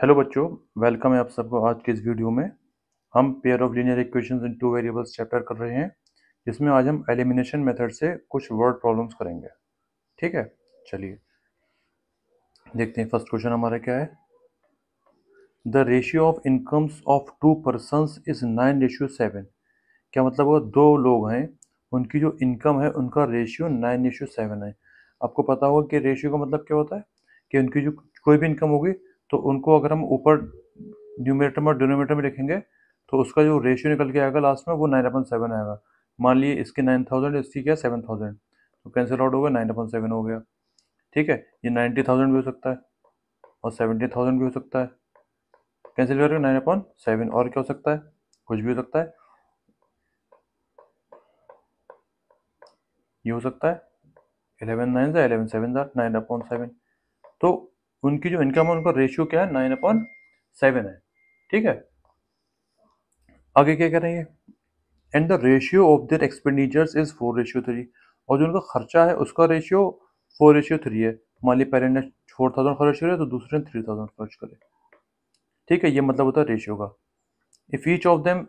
Hello बच्चों, welcome है आप सबको। आज के इस वीडियो में हम pair of linear equations in two variables chapter कर रहे हैं, जिसमें आज हम एलिमिनेशन मेथड से कुछ वर्ड प्रॉब्लम्स करेंगे। ठीक है, चलिए देखते हैं। फर्स्ट क्वेश्चन हमारा क्या है। The ratio of incomes of to persons is 9:7। क्या मतलब वो दो लोग हैं, उनकी जो इनकम है उनका रेशियो 9:7 है। आपको पता होगा कि रेशियो का मतलब क्या होता है कि उनकी जो कोई भी इनकम होगी तो उनको अगर हम ऊपर न्यूमरेटर में और डिनोमिनेटर में लिखेंगे तो उसका जो रेशियो निकल के आएगा लास्ट में वो 9/7 आएगा। मान लिए इसके 9,000, इसकी क्या 7,000, तो कैंसिल आउट होगा, 9/7 हो गया। ठीक है, ये 90,000 भी हो सकता है और 70,000 भी हो सकता है। कैंसिल करेंगे 9/7, और क्या हो सकता है, कुछ भी हो सकता है। ये हो सकता है 11 9 11 7 9/7। तो उनकी जो इनकम है उनका रेशियो क्या है, 9/7 है। ठीक है, आगे क्या करेंगे। And the ratio of their expenditures is 4:3। और जो उनका खर्चा है उसका रेशियो 4:3 है। मान ली पहले ने 4,000 खर्च करे तो दूसरे ने 3,000 खर्च करे। ठीक है, ये मतलब होता है रेशियो का। If each of them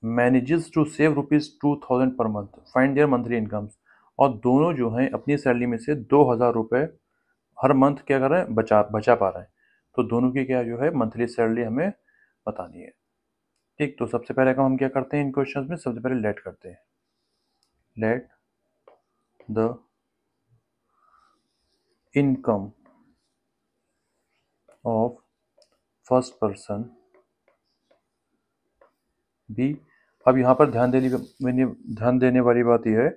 manages to save ₹2,000 per month, find their monthly incomes. और दोनों जो हैं अपनी सैलरी में से 2,000 रुपये हर मंथ क्या कर रहे हैं, बचा बचा पा रहे हैं। तो दोनों की क्या जो है मंथली सैलरी हमें बतानी है। ठीक, तो सबसे पहले काम हम क्या करते हैं इन क्वेश्चंस में, सबसे पहले लेट करते हैं। Let the income of first person be. अब यहाँ पर ध्यान देने वाली बात यह है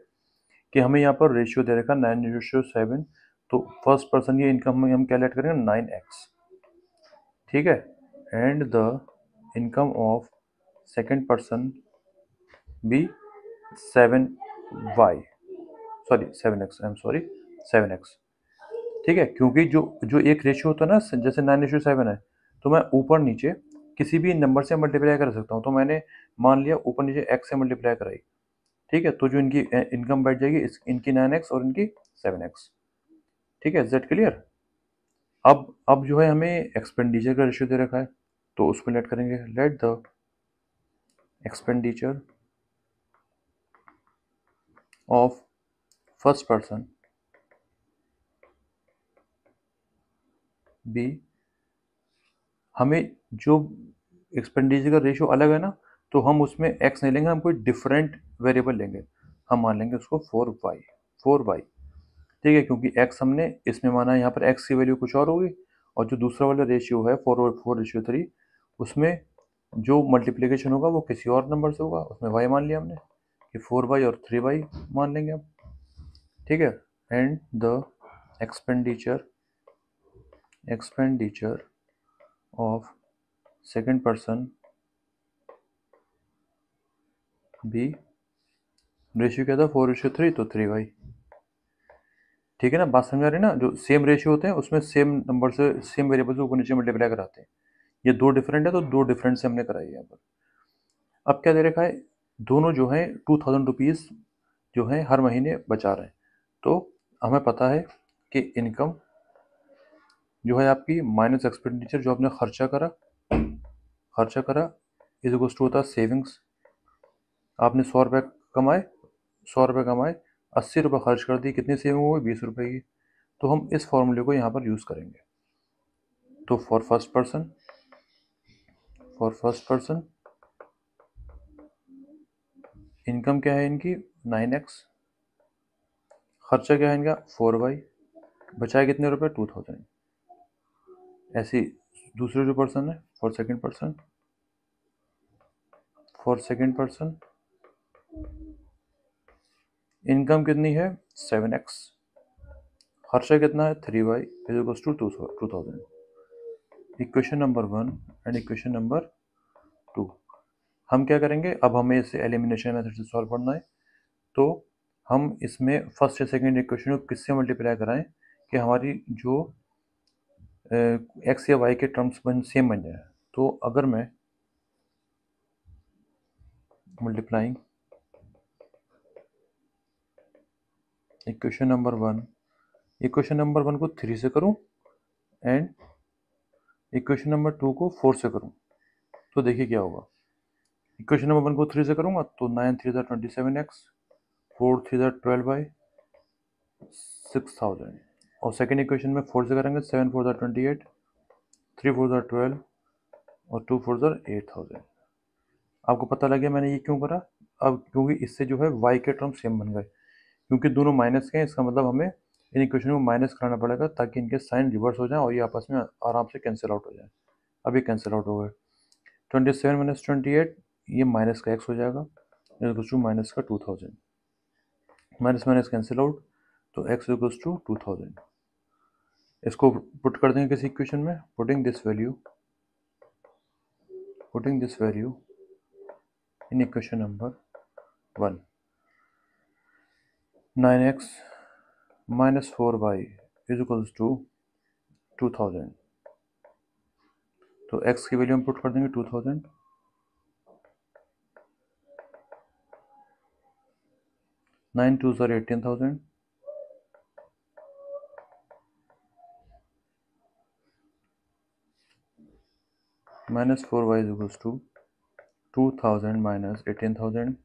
कि हमें यहाँ पर रेशियो दे रखा 9:7। तो फर्स्ट पर्सन की इनकम में हम क्या लेट करेंगे, 9x। ठीक है, and the income of second person be 7y, sorry 7x, I am sorry 7x। ठीक है, क्योंकि जो जो एक रेशियो होता है ना, जैसे 9:7 है, तो मैं ऊपर नीचे किसी भी नंबर से मल्टीप्लाई कर सकता हूँ। तो मैंने मान लिया ऊपर नीचे x से मल्टीप्लाई कराई। ठीक है, तो जो इनकी इनकम बैठ जाएगी इनकी 9x और इनकी 7x। ठीक है, इज दैट क्लियर। अब जो है हमें एक्सपेंडिचर का रेशियो दे रखा है, तो उसको लेट करेंगे। Let the expenditure of first person be. हमें जो एक्सपेंडिचर का रेशियो अलग है ना, तो हम उसमें x नहीं लेंगे, हम कोई डिफरेंट वेरिएबल लेंगे। हम मान लेंगे उसको 4y। ठीक है, क्योंकि x हमने इसमें माना है, यहाँ पर x की वैल्यू कुछ और होगी, और जो दूसरा वाला रेशियो है 4:3, उसमें जो मल्टीप्लिकेशन होगा वो किसी और नंबर से होगा, उसमें y मान लिया हमने कि 4y और 3y मान लेंगे अब। ठीक है, and the expenditure of second person be, ratio क्या था 4:3, तो 3y। ठीक है ना, बात समझ आ रही है ना। जो सेम रेशियो होते हैं उसमें सेम नंबर से सेम वेरिएबल से ऊपर नीचे मल्टीप्लाई कराते हैं। ये दो डिफरेंट है तो दो डिफरेंट से हमने कराई है यहाँ पर। अब क्या दे रखा है, दोनों जो है 2,000 रुपीज़ जो है हर महीने बचा रहे हैं। तो हमें पता है कि इनकम जो है आपकी माइनस एक्सपेंडिचर जो आपने खर्चा करा इज इक्वल टू होता है सेविंग्स। आपने 100 रुपये कमाए, 80 रुपये खर्च कर दी, कितनी सेविंग हो गई, 20 रुपये की। तो हम इस फॉर्मूले को यहाँ पर यूज़ करेंगे। तो फॉर फर्स्ट पर्सन इनकम क्या है इनकी 9x, खर्चा क्या है इनका 4y, बचाए कितने रुपए 2,000। ऐसी दूसरे जो पर्सन है फॉर सेकेंड पर्सन इनकम कितनी है 7x, खर्चा कितना है 3y is equals to 2,000। Equation number 1 एंड इक्वेशन नंबर 2 हम क्या करेंगे, अब हमें इसे एलिमिनेशन मेथड से सॉल्व करना है। तो हम इसमें फर्स्ट या सेकेंड इक्वेशन को किससे मल्टीप्लाई कराएं कि हमारी जो एक्स या वाई के टर्म्स सेम बन जाए। तो अगर मैं मल्टीप्लाइंग इक्वेशन नंबर 1 को 3 से करूं एंड इक्वेशन नंबर 2 को 4 से करूँ तो देखिए क्या होगा। इक्वेशन नंबर 1 को 3 से करूँगा तो 9 3 27x, 4 3 12/6000, और सेकेंड इक्वेशन में 4 से करेंगे 7 4 28, 3 4 12 और 2 4 8000। आपको पता लग गया मैंने ये क्यों करा। अब क्योंकि इससे जो है y के टर्म सेम बन गए, क्योंकि दोनों माइनस के हैं, इसका मतलब हमें इन इक्वेशन को माइनस कराना पड़ेगा ताकि इनके साइन रिवर्स हो जाए और ये आपस में आराम से कैंसिल आउट हो जाए। अभी कैंसिल आउट हो गए। 27 माइनस 28, ये माइनस का x हो जाएगा, इक्वल्स टू माइनस का 2000, माइनस माइनस कैंसिल आउट, तो x इक्वल्स टू 2000। इसको पुट कर देंगे किसी इक्वेशन में, putting this value in equation number 1, 9x minus 4y is equals to 2000। तो x की वैल्यू हम पुट कर देंगे 2000, 9 2 18,000, minus 4y is equals to 2000 minus 18,000,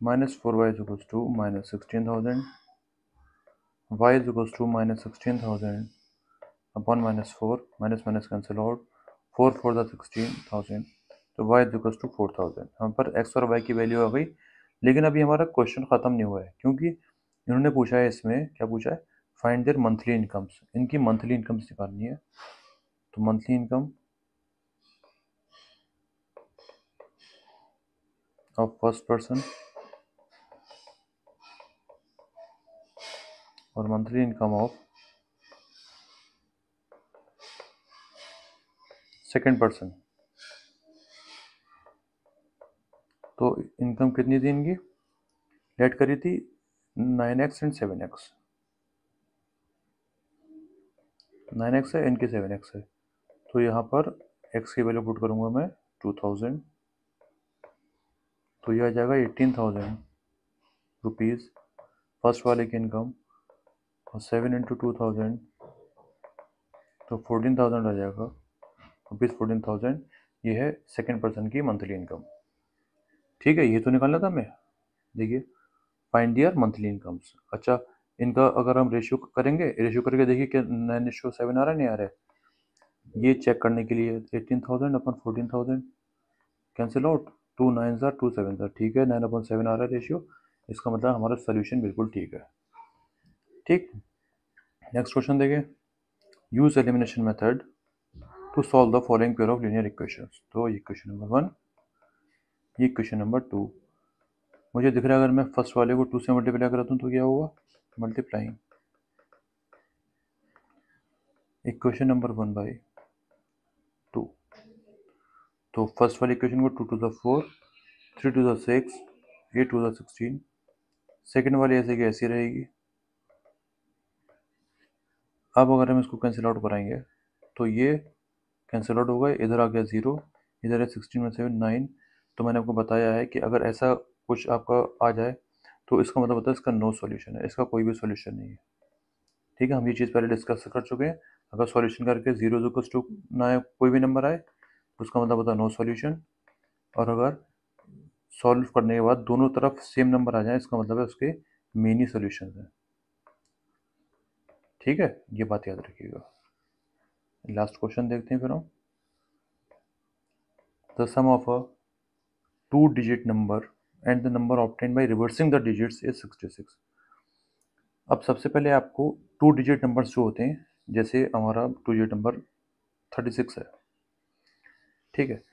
minus 4y is equals to minus 16,000, y is equals to minus 16,000 upon minus 4, minus minus cancel out, 4 4 the 16,000, तो y is equals to 4,000। हम पर x और y की value आ गई। लेकिन अभी हमारा question ख़त्म नहीं हुआ है, क्योंकि इन्होंने पूछा है, इसमें क्या पूछा है, फाइंड देयर मंथली इनकम्स। इनकी मंथली इनकम्स निकालनी है। तो monthly income of first person और monthly income of second person. तो इनकम कितनी थी इनकी, लेट करी थी 9x एंड 7x। 9x है, इनकी 7x है। तो यहाँ पर x की वैल्यू पुट करूँगा मैं 2000, तो यह आ जाएगा 18,000 रुपीज़ फर्स्ट वाले की इनकम, और 7 इंटू 2000 तो 14,000 आ जाएगा, रुपीज़ 14,000। ये है सेकेंड पर्सन की मंथली इनकम। ठीक है, ये तो निकालना था हमें। देखिए, फाइंड दियर मंथली इनकम्स। अच्छा, इनका अगर हम रेशियो करेंगे, रेशियो करके देखिए कि 9:7 आ रहा है, नहीं आ रहा है। ये चेक करने के लिए 18,000 अपन 14,000 कैंसिल आउट, 2 9 2 7, ठीक है, 9/7 आ रहा है रेशियो। इसका मतलब हमारा सोल्यूशन बिल्कुल ठीक है। ठीक, नेक्स्ट क्वेश्चन देखिए, use elimination method to solve the following pair of linear equations. तो ये क्वेश्चन नंबर 1, ये क्वेश्चन नंबर 2। मुझे दिख रहा है अगर मैं फर्स्ट वाले को 2 से मल्टीप्लाई करता हूँ तो क्या होगा, मल्टीप्लाइंग इक्वेशन नंबर 1/2। तो फर्स्ट वाली इक्वेशन को 2 to the 4, 3 to the 6, 8 to the 16। Second वाली ऐसे की ऐसी रहेगी। अब अगर हम इसको कैंसिल आउट कराएंगे तो ये कैंसिल आउट होगा, इधर आ गया 0, इधर है 16 में 7 9। तो मैंने आपको बताया है कि अगर ऐसा कुछ आपका आ जाए तो इसका मतलब होता है इसका नो सॉल्यूशन है, इसका कोई भी सॉल्यूशन नहीं है। ठीक है, हम ये चीज़ पहले डिस्कस कर चुके हैं। अगर सॉल्यूशन करके 0 इक्वल्स टू ना कोई भी नंबर आए तो उसका मतलब होता है नो सॉल्यूशन, और अगर सॉल्व करने के बाद दोनों तरफ सेम नंबर आ जाए इसका मतलब है उसके मेन ही सॉल्यूशन है। ठीक है, ये बात याद रखिएगा। लास्ट क्वेश्चन देखते हैं फिर हम। The sum of a 2 digit number and the number obtained by reversing the digits is 66। अब सबसे पहले आपको 2 digit नंबर्स जो होते हैं, जैसे हमारा 2 digit नंबर 36 है। ठीक है,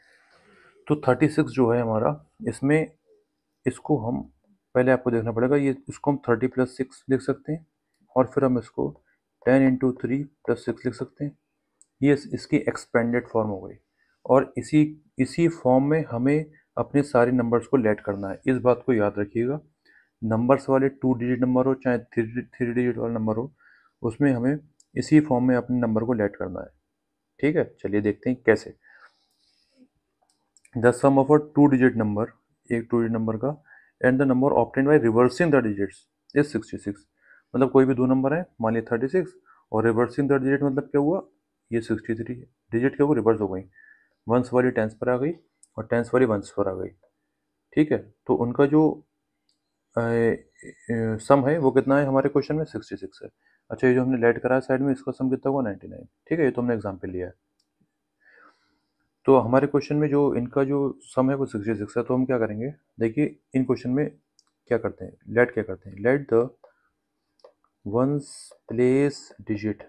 तो 36 जो है हमारा, इसमें इसको हम पहले आपको देखना पड़ेगा, ये इसको हम 30 + 6 लिख सकते हैं, और फिर हम इसको 10 × 3 + 6 लिख सकते हैं। ये इसकी एक्सपेंडेड फॉर्म हो गई, और इसी फॉर्म में हमें अपने सारे नंबर्स को लेट करना है। इस बात को याद रखिएगा, नंबर्स वाले 2 डिजिट नंबर हो चाहे 3 डिजिट वाला नंबर हो, उसमें हमें इसी फॉर्म में अपने नंबर को लेट करना है। ठीक है, चलिए देखते हैं कैसे। The sum of a 2 digit number, एक 2 डिजिट नंबर का, and the number obtained by reversing the digits is 66। मतलब कोई भी दो नंबर है, मान लिया 36, और रिवर्सिंग द डिजिट मतलब क्या हुआ, ये 63 डिजिट क्या वो रिवर्स हो गई, वंस वाली टेंस पर आ गई और टेंस वाली वंस पर आ गई। ठीक है, तो उनका जो सम है वो कितना है हमारे क्वेश्चन में 66 है। अच्छा, ये जो हमने लेट करा है साइड में, इसका सम कितना हुआ 99। ठीक है, ये तो हमने एग्जाम्पल लिया है। तो हमारे क्वेश्चन में जो इनका जो सम है वो 66 है, तो हम क्या करेंगे, देखिए इन क्वेश्चन में क्या करते हैं, लेट क्या करते हैं, let the ones place digit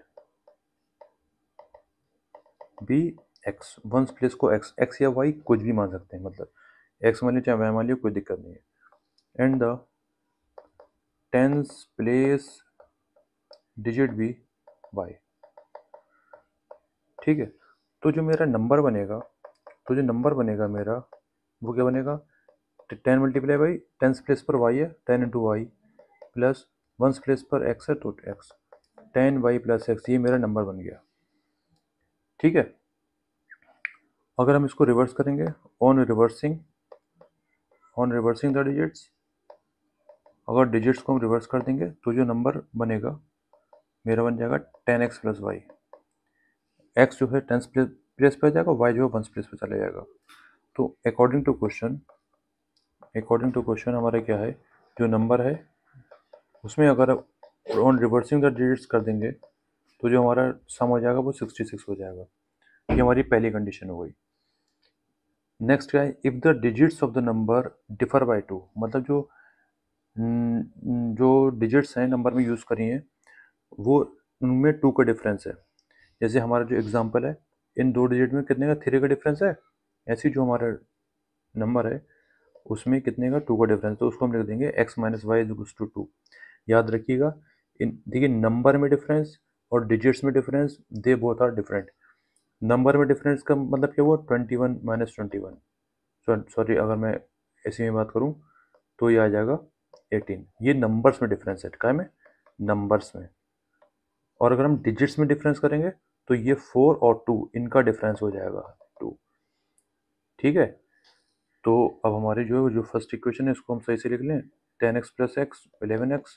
be x, ones place को एक्स, एक्स या वाई कुछ भी मान सकते हैं, मतलब एक्स मान लिया चाहे वाई मान लिया, कोई दिक्कत नहीं है। And the tens place digit be y. ठीक है, तो जो मेरा नंबर बनेगा, तो जो नंबर बनेगा मेरा वो क्या बनेगा, 10 मल्टीप्लाई बाई टेंस प्लेस पर वाई है, 10 into y plus ones place पर एक्स है तो एक्स, 10 वाई प्लस एक्स, ये मेरा नंबर बन गया। ठीक है, अगर हम इसको रिवर्स करेंगे, ऑन रिवर्सिंग द डिजिट्स, अगर डिजिट्स को हम रिवर्स कर देंगे तो जो नंबर बनेगा मेरा बन जाएगा 10x प्लस वाई। एक्स जो है टेंस प्लेस पे आ जाएगा, वाई जो है वंस प्लेस पे चला जाएगा। तो अकॉर्डिंग टू क्वेश्चन हमारा क्या है, जो नंबर है उसमें अगर ऑन रिवर्सिंग द डिजिट्स कर देंगे तो जो हमारा सम हो जाएगा वो 66 हो जाएगा। ये हमारी पहली कंडीशन हो गई। नेक्स्ट क्या है, if the digits of the number differ by 2, मतलब जो डिजिट्स हैं नंबर में यूज़ करी हैं वो उनमें 2 का डिफरेंस है। जैसे हमारा जो एग्जांपल है, इन दो डिजिट में कितने का 3 का डिफरेंस है, ऐसी जो हमारा नंबर है उसमें कितने का 2 का डिफरेंस, तो उसको हम लिख देंगे x minus y is to 2। याद रखिएगा, इन देखिए नंबर में डिफरेंस और डिजिट्स में difference, they both are different. नंबर में डिफरेंस का मतलब क्या हुआ, 21 माइनस 21, सॉरी अगर मैं ऐसे में बात करूँ तो ये आ जाएगा 18। ये नंबर्स में डिफरेंस है, क्या में, नंबर्स में। और अगर हम डिजिट्स में डिफरेंस करेंगे तो ये 4 और 2 इनका डिफरेंस हो जाएगा 2। ठीक है, तो अब हमारे जो फर्स्ट इक्वेशन है इसको हम सही से लिख लें, 10x plus x 11x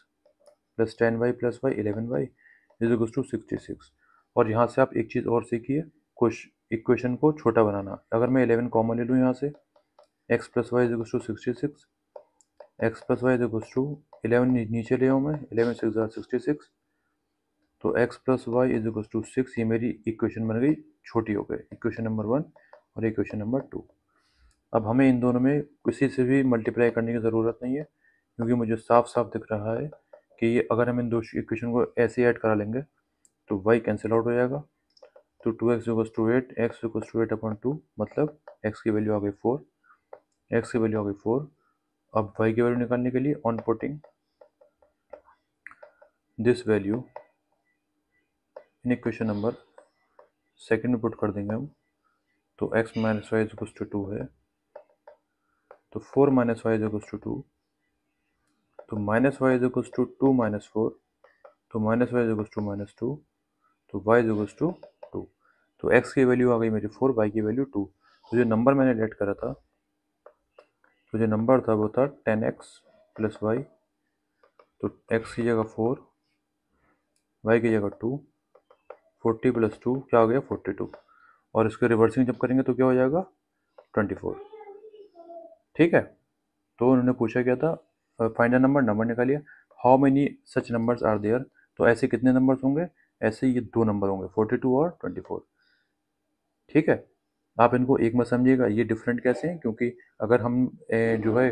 plus 10y plus y 11y is equal to 66। और यहाँ से आप एक चीज़ और सीखिए, कुछ इक्वेशन को छोटा बनाना। अगर मैं 11 कॉमन ले लूँ यहाँ से, x plus y is equal to 66, x plus y is equal to 11 नीचे ले आऊँ मैं, 11 6 66, तो x plus y is equal to 6, ये मेरी इक्वेशन बन गई, छोटी हो गई, इक्वेशन नंबर 1 और इक्वेशन नंबर 2। अब हमें इन दोनों में किसी से भी मल्टीप्लाई करने की ज़रूरत नहीं है, क्योंकि मुझे साफ साफ दिख रहा है कि ये अगर हम इन दो इक्वेशन को ऐसे ऐड करा लेंगे तो y कैंसिल आउट हो जाएगा। तो 2x equals to 8, x equals to 8 upon 2, मतलब x की वैल्यू आ गई 4, x की वैल्यू आ गई 4। अब y की वैल्यू निकालने के लिए on putting this value in equation number second में पुट कर देंगे हम, तो x minus y is equals to 2 है, तो 4 minus y is equals to 2, तो minus y is equals to 2 minus 4, तो minus y is equals to minus 2, तो y इज इक्वल्स टू 2। तो x की वैल्यू आ गई मेरी 4, y की वैल्यू 2। तो जो नंबर मैंने लेट करा था, तो जो नंबर था वो था 10x प्लस वाई, तो x की जगह 4, y की जगह 2, 40 प्लस 2 क्या हो गया 42, और इसके रिवर्सिंग जब करेंगे तो क्या हो जाएगा 24। ठीक है, तो उन्होंने पूछा क्या था, फाइंड अ नंबर, नंबर निकालिए, how many such numbers are there, तो ऐसे कितने नंबर्स होंगे, ऐसे ये दो नंबर होंगे 42 और 24। ठीक है, आप इनको एक मत समझिएगा, ये डिफरेंट कैसे हैं, क्योंकि अगर हम जो है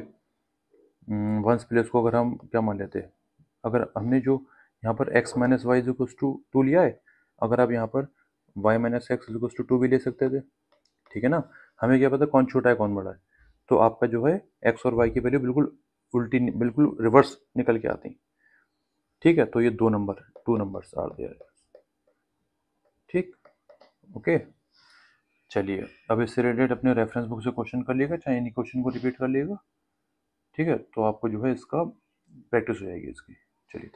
वंस प्लेस को अगर हम क्या मान लेते हैं, अगर हमने जो यहाँ पर x minus y is to 2 लिया है, अगर आप यहाँ पर y minus x is to 2 भी ले सकते थे। ठीक है ना, हमें क्या पता कौन छोटा है कौन बड़ा है, तो आपका जो है x और y की वैल्यू बिल्कुल उल्टी, बिल्कुल रिवर्स निकल के आती। ठीक है, तो ये दो नंबर, 2 नंबर्स आर देयर। ठीक, ओके, चलिए अब इससे रिलेटेड अपने रेफरेंस बुक से क्वेश्चन कर लिएगा, चाहे इन्हीं क्वेश्चन को रिपीट कर लिएगा। ठीक है, तो आपको जो है इसका प्रैक्टिस हो जाएगी इसकी। चलिए, थैंक